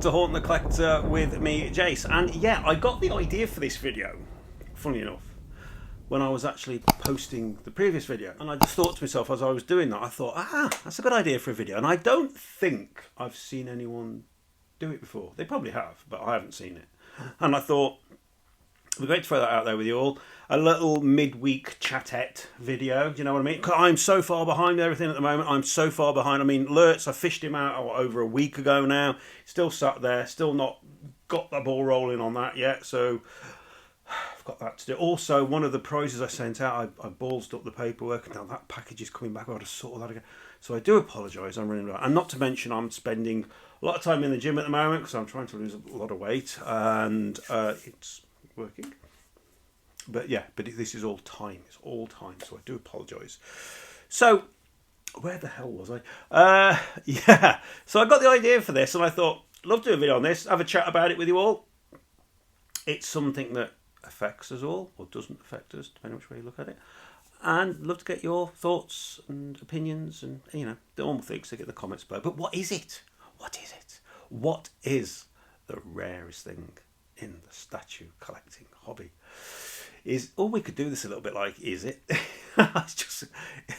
to Haunt the Collector with me, Jace. And yeah, I got the idea for this video, funny enough, when I was actually posting the previous video. And I just thought to myself as I was doing that, I thought, that's a good idea for a video. And I don't think I've seen anyone do it before. They probably have, but I haven't seen it. And I thought, it'd be great to throw that out there with you all. A little midweek chatette video, do you know what I mean? 'Cause I'm so far behind everything at the moment. I'm so far behind. I mean, Lurtz, I fished him out over a week ago now. Still sat there, still not got the ball rolling on that yet. So I've got that to do. Also, one of the prizes I sent out, I ballsed up the paperwork. And now that package is coming back. I've got to sort all that again. So I do apologise. I'm running around. And not to mention, I'm spending a lot of time in the gym at the moment because I'm trying to lose a lot of weight. And it's working. But yeah, but this is all time. It's all time. So I do apologise. So, where the hell was I? Yeah. So I got the idea for this and I thought, love to do a video on this. Have a chat about it with you all. It's something that affects us all, or doesn't affect us, depending on which way you look at it. And love to get your thoughts and opinions and, you know, the normal things to get the comments below. But what is it? What is it? What is the rarest thing in the statue collecting hobby? We could do this a little bit like, is it? It's just,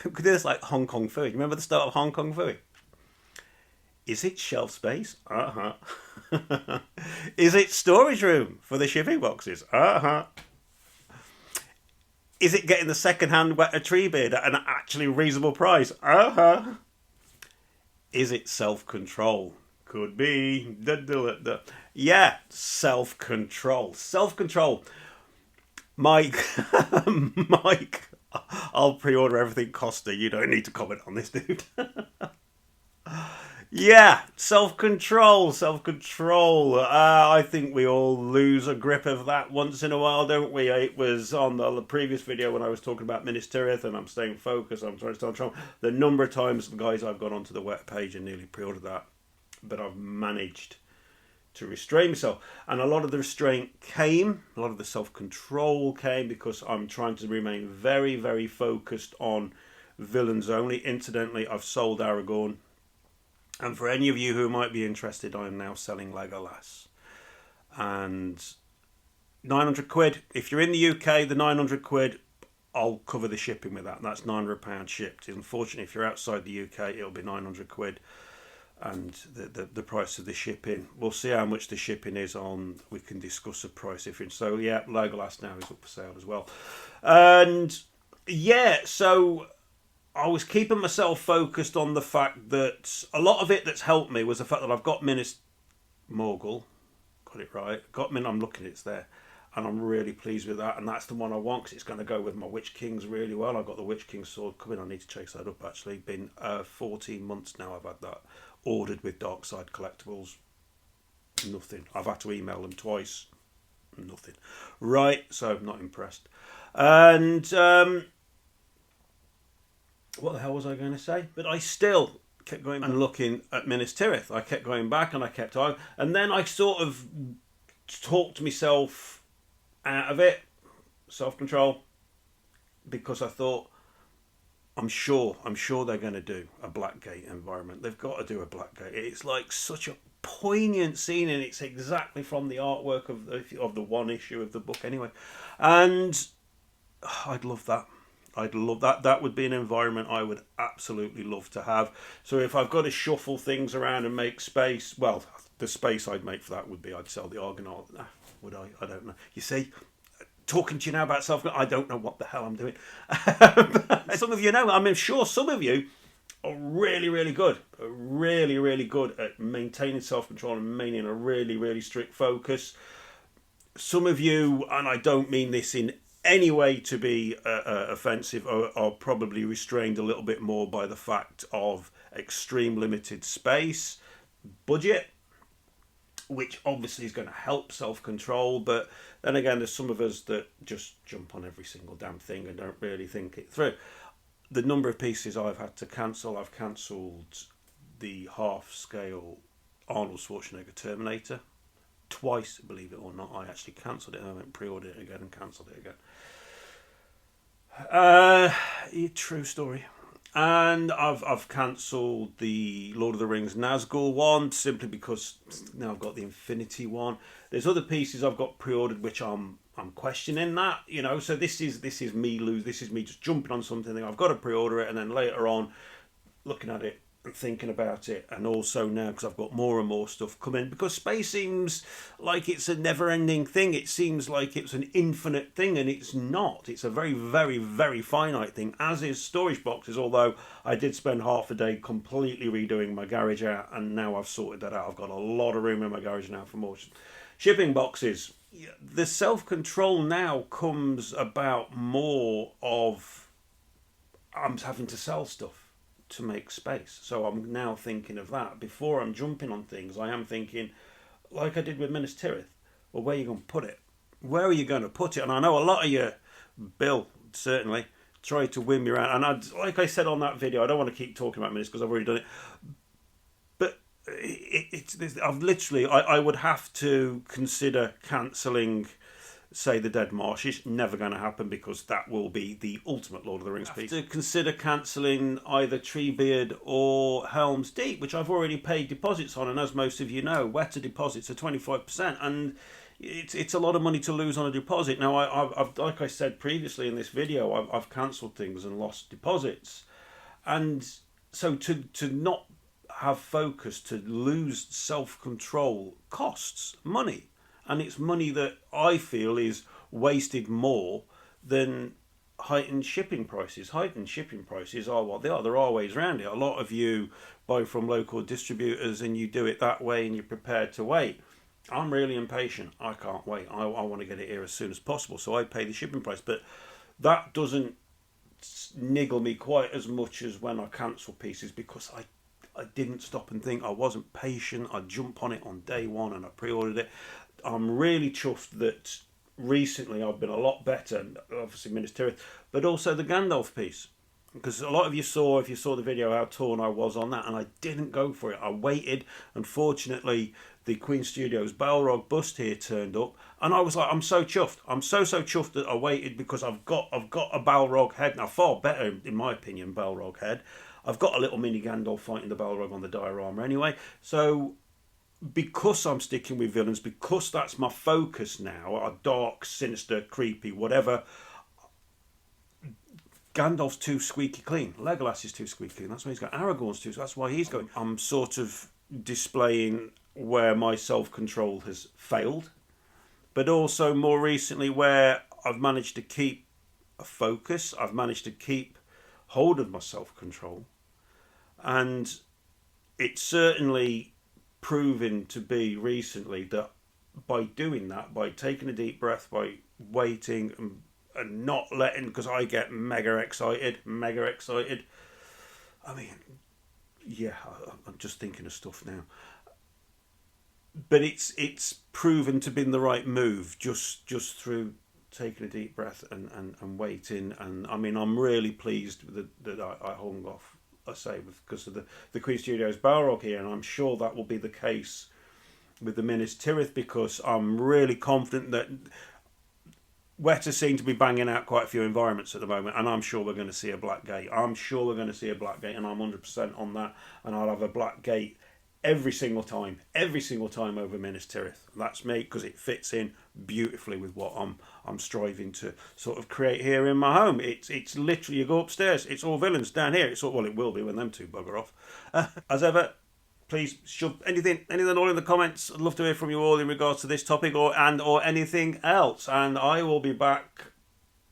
we could do this like Hong Kong Fooey. Remember the start of Hong Kong Fooey? Is it shelf space? Is it storage room for the shipping boxes? Is it getting the second-hand wet a tree beard at an actually reasonable price? Is it self-control? Could be. Yeah, self-control. Self-control. Mike, I'll pre-order everything Costa. You don't need to comment on this, dude. Yeah, self-control. I think we all lose a grip of that once in a while, don't we? It was on the previous video when I was talking about Minas Tirith and I'm staying focused, I'm trying to stay on track. The number of times, guys, I've gone onto the web page and nearly pre-ordered that, but I've managed to restrain myself, and a lot of the restraint came, a lot of the self-control came because I'm trying to remain very, very focused on villains only. Incidentally, I've sold Aragorn, and for any of you who might be interested, I am now selling Legolas, and 900 quid. If you're in the UK, the 900 quid, I'll cover the shipping with that. That's £900 shipped. Unfortunately, if you're outside the UK, it'll be 900 quid. And the price of the shipping, we'll see how much the shipping is on. We can discuss the price difference. So yeah, Legolas now is up for sale as well. And yeah, so I was keeping myself focused on the fact that a lot of it that's helped me was the fact that I've got Minas Morgul, got it right. I'm looking, it's there, and I'm really pleased with that. And that's the one I want because it's going to go with my Witch Kings really well. I've got the Witch King sword coming. I need to chase that up. Actually, been 14 months now. I've had that ordered with Darkside Collectibles. Nothing. I've had to email them twice. Nothing. Right, so I'm not impressed. And what the hell was I going to say? But I still kept going and looking at Minas Tirith. I kept going back and I kept on. And then I sort of talked myself out of it. Self-control. Because I thought, I'm sure they're going to do a Blackgate environment. They've got to do a Blackgate. It's like such a poignant scene, and it's exactly from the artwork of the one issue of the book anyway. And I'd love that. That would be an environment I would absolutely love to have. So if I've got to shuffle things around and make space, well, the space I'd make for that would be I'd sell the Argonaut. Would I? I don't know. You see? Talking to you now about I don't know what the hell I'm doing. Some of you know. I'm sure some of you are really, really good. Really, really good at maintaining self-control and maintaining a really, really strict focus. Some of you, and I don't mean this in any way to be offensive, are probably restrained a little bit more by the fact of extreme limited space, budget, which obviously is going to help self-control, but then again, there's some of us that just jump on every single damn thing and don't really think it through. The number of pieces I've had to cancel, I've cancelled the half-scale Arnold Schwarzenegger Terminator twice, believe it or not. I actually cancelled it and I went pre-ordered it again and cancelled it again. True story. And I've cancelled the Lord of the Rings Nazgul one simply because now I've got the Infinity one. There's other pieces I've got pre-ordered which I'm questioning that, you know. So this is me this is me just jumping on something. I've got to pre-order it, and then later on looking at it and thinking about it. And also now, because I've got more and more stuff coming, because space seems like it's a never-ending thing. It seems like it's an infinite thing, and it's not. It's a very, very, very finite thing, as is storage boxes, although I did spend half a day completely redoing my garage out, and now I've sorted that out. I've got a lot of room in my garage now for more shipping boxes. The self-control now comes about more of I'm having to sell stuff to make space. So I'm now thinking of that. Before I'm jumping on things, I am thinking, like I did with Minas Tirith, well, where are you going to put it? Where are you going to put it? And I know a lot of you, Bill, certainly, tried to win me around. And like I said on that video, I don't want to keep talking about Minas because I've already done it. But I've literally, I would have to consider cancelling, say, the Dead Marshes. Never going to happen, because that will be the ultimate Lord of the Rings piece. To consider cancelling either Treebeard or Helm's Deep, which I've already paid deposits on, and as most of you know, WETA deposits are 25%, and it's a lot of money to lose on a deposit. Now, I've like I said previously in this video, I've cancelled things and lost deposits, and so to not have focus, to lose self-control, costs money. And it's money that I feel is wasted more than heightened shipping prices. Heightened shipping prices are what they are. There are ways around it. A lot of you buy from local distributors and you do it that way and you're prepared to wait. I'm really impatient. I can't wait. I want to get it here as soon as possible. So I pay the shipping price. But that doesn't niggle me quite as much as when I cancel pieces, because I didn't stop and think. I wasn't patient. I jumped on it on day one and I pre-ordered it. I'm really chuffed that recently I've been a lot better, obviously Minas Tirith, but also the Gandalf piece. Because a lot of you saw, if you saw the video, how torn I was on that, and I didn't go for it. I waited. Unfortunately, the Queen Studios Balrog bust here turned up, and I was like, I'm so chuffed. I'm so chuffed that I waited, because I've got a Balrog head now, far better in my opinion, Balrog head. I've got a little mini Gandalf fighting the Balrog on the diorama anyway, so because I'm sticking with villains, because that's my focus now, are dark, sinister, creepy, whatever. Gandalf's too squeaky clean. Legolas is too squeaky clean. That's why he's got Aragorn's too. So that's why he's going. I'm sort of displaying where my self-control has failed, but also more recently where I've managed to keep a focus. I've managed to keep hold of my self-control, and it's certainly proven to be recently that by doing that, by taking a deep breath, by waiting and not letting, because I get mega excited. I mean, yeah, I'm just thinking of stuff now. But it's proven to be the right move just through taking a deep breath and waiting. And I mean, I'm really pleased that I hung off, I say, because of the Queen Studios Balrog here, and I'm sure that will be the case with the Minas Tirith, because I'm really confident that WETA seem to be banging out quite a few environments at the moment, and I'm sure we're going to see a black gate. And I'm 100% on that, and I'll have a black gate every single time over Minas Tirith. That's me, because it fits in beautifully with what I'm striving to sort of create here in my home. It's literally, you go upstairs, it's all villains. Down here, it's all, well, it will be when them two bugger off. As ever, please shove anything all in the comments. I'd love to hear from you all in regards to this topic or anything else. And I will be back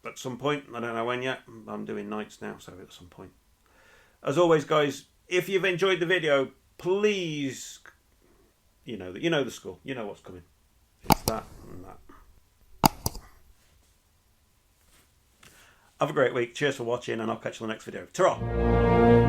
at some point. I don't know when yet. I'm doing nights now, so at some point. As always, guys, if you've enjoyed the video, please, you know the score. You know what's coming. It's that and that. Have a great week. Cheers for watching, and I'll catch you on the next video. Ta-ra!